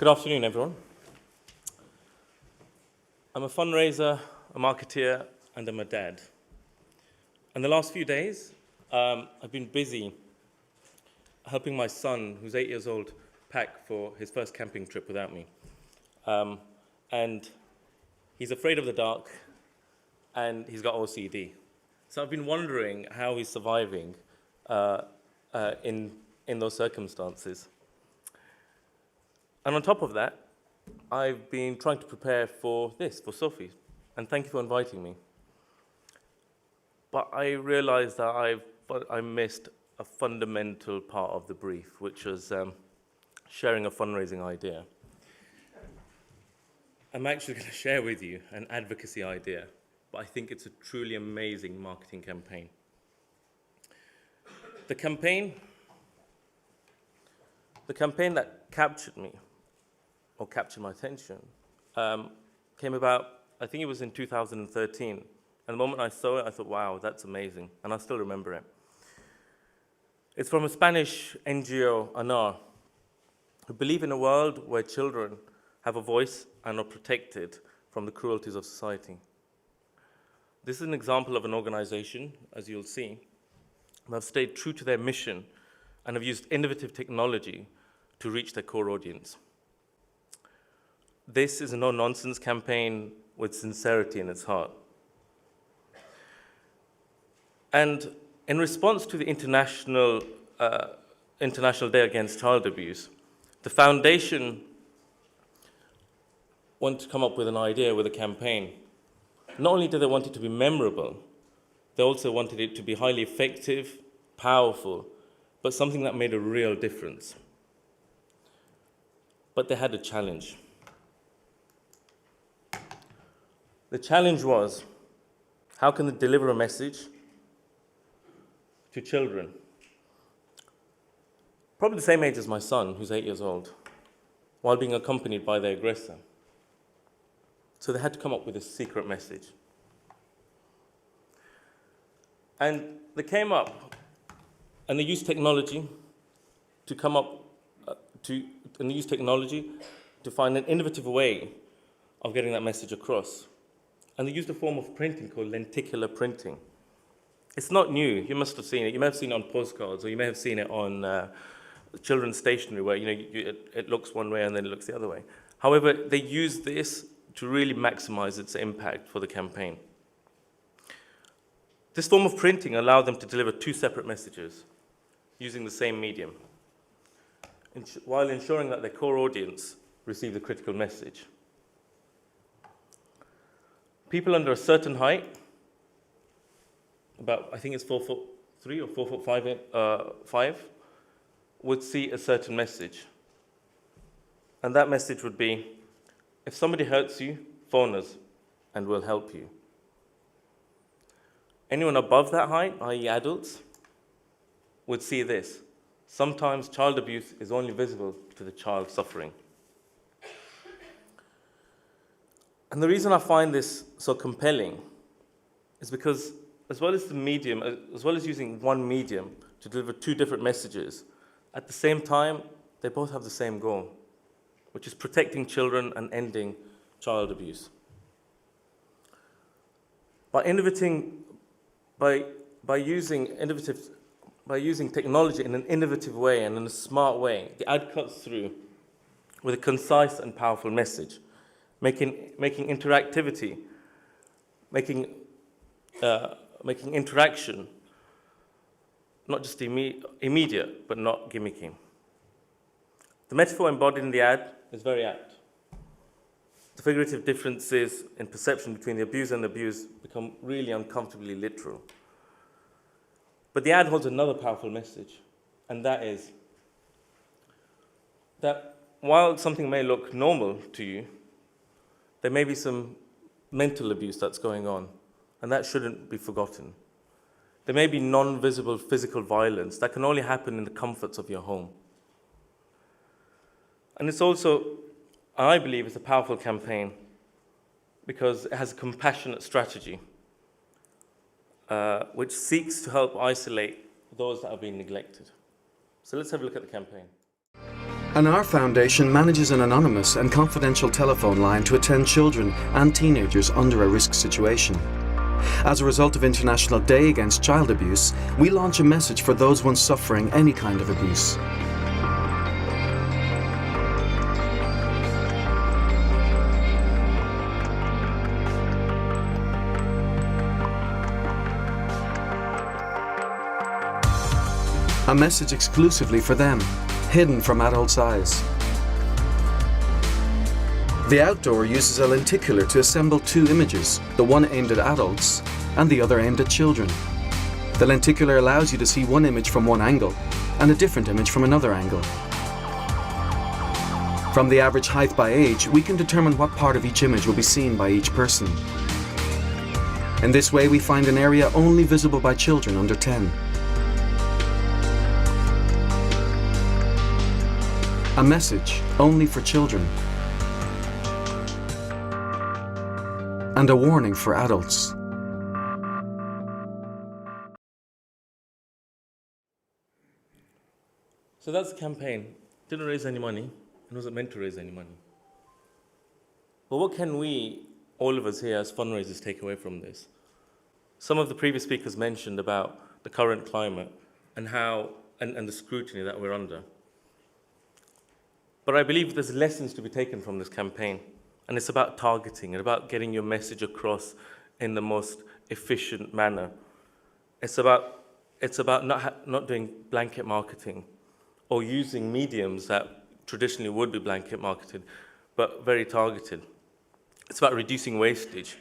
Good afternoon, everyone. I'm a fundraiser, a marketeer, and I'm a dad. And the last few days, I've been busy helping my son, who's 8 years old, pack for his first camping trip without me. And he's afraid of the dark, and he's got OCD. So I've been wondering how he's surviving in those circumstances. And on top of that, I've been trying to prepare for SOFII, and thank you for inviting me. But I realized that I missed a fundamental part of the brief, which was sharing a fundraising idea. I'm actually going to share with you an advocacy idea, but I think it's a truly amazing marketing campaign. The campaign that captured me, or captured my attention, came about, I think it was in 2013. And the moment I saw it, I thought, wow, that's amazing. And I still remember it. It's from a Spanish NGO, ANAR, who believe in a world where children have a voice and are protected from the cruelties of society. This is an example of an organization, as you'll see, who have stayed true to their mission and have used innovative technology to reach their core audience. This is a no-nonsense campaign with sincerity in its heart. And in response to the International Day Against Child Abuse, the foundation wanted to come up with an idea with a campaign. Not only did they want it to be memorable, they also wanted it to be highly effective, powerful, but something that made a real difference. But they had a challenge. The challenge was, how can they deliver a message to children, probably the same age as my son, who's 8 years old, while being accompanied by their aggressor? So they had to come up with a secret message. And they came up, and they used technology to come up, and they used technology to find an innovative way of getting that message across. And they used a form of printing called lenticular printing. It's not new. You must have seen it. You may have seen it on postcards, or you may have seen it on children's stationery, where it looks one way and then it looks the other way. However, they used this to really maximize its impact for the campaign. This form of printing allowed them to deliver two separate messages using the same medium, while ensuring that their core audience received the critical message. People under a certain height, about, I think it's 4'3" or 4'5", would see a certain message. And that message would be, if somebody hurts you, phone us and we'll help you. Anyone above that height, i.e. adults, would see this. Sometimes child abuse is only visible to the child suffering. And the reason I find this so compelling is because as well as using one medium to deliver two different messages, at the same time, they both have the same goal, which is protecting children and ending child abuse. By using technology in an innovative way and in a smart way, the ad cuts through with a concise and powerful message, making interactivity, making interaction not just immediate, but not gimmicky. The metaphor embodied in the ad is very apt. The figurative differences in perception between the abuser and the abused become really uncomfortably literal. But the ad holds another powerful message, and that is that while something may look normal to you, there may be some mental abuse that's going on, and that shouldn't be forgotten. There may be non-visible physical violence that can only happen in the comforts of your home. And it's also, I believe, it's a powerful campaign because it has a compassionate strategy which seeks to help isolate those that are being neglected. So let's have a look at the campaign. ANAR Foundation manages an anonymous and confidential telephone line to attend children and teenagers under a risk situation. As a result of International Day Against Child Abuse, we launch a message for those once suffering any kind of abuse. A message exclusively for them, hidden from adults' eyes. The outdoor uses a lenticular to assemble two images, the one aimed at adults and the other aimed at children. The lenticular allows you to see one image from one angle and a different image from another angle. From the average height by age, we can determine what part of each image will be seen by each person. In this way, we find an area only visible by children under 10. A message only for children. And a warning for adults. So that's the campaign. Didn't raise any money, and wasn't meant to raise any money. But what can we, all of us here as fundraisers, take away from this? Some of the previous speakers mentioned about the current climate and the scrutiny that we're under. But I believe there's lessons to be taken from this campaign, and it's about targeting and about getting your message across in the most efficient manner. It's about not doing blanket marketing or using mediums that traditionally would be blanket marketed, but very targeted. It's about reducing wastage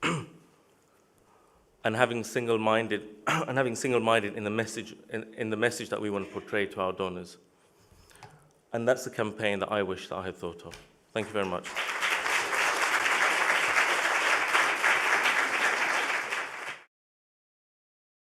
and having single-minded in the message that we want to portray to our donors. And that's the campaign that I wish that I had thought of. Thank you very much.